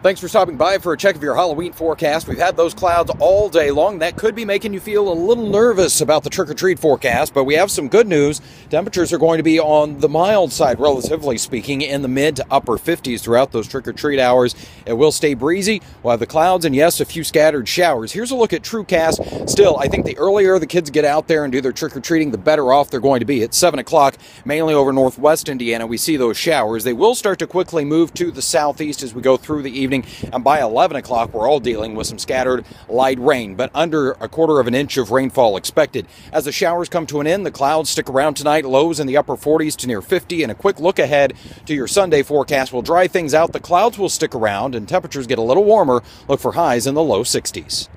Thanks for stopping by for a check of your Halloween forecast. We've had those clouds all day long. That could be making you feel a little nervous about the trick-or-treat forecast, but we have some good news. Temperatures are going to be on the mild side, relatively speaking, in the mid to upper 50s throughout those trick-or-treat hours. It will stay breezy. We'll have the clouds and, yes, a few scattered showers. Here's a look at TrueCast. Still, I think the earlier the kids get out there and do their trick-or-treating, the better off they're going to be. At 7 o'clock, mainly over northwest Indiana, we see those showers. They will start to quickly move to the southeast as we go through the evening. And by 11 o'clock, we're all dealing with some scattered light rain, but under a quarter of an inch of rainfall expected. As the showers come to an end, the clouds stick around tonight, lows in the upper 40s to near 50, and a quick look ahead to your Sunday forecast will dry things out. The clouds will stick around, and temperatures get a little warmer. Look for highs in the low 60s.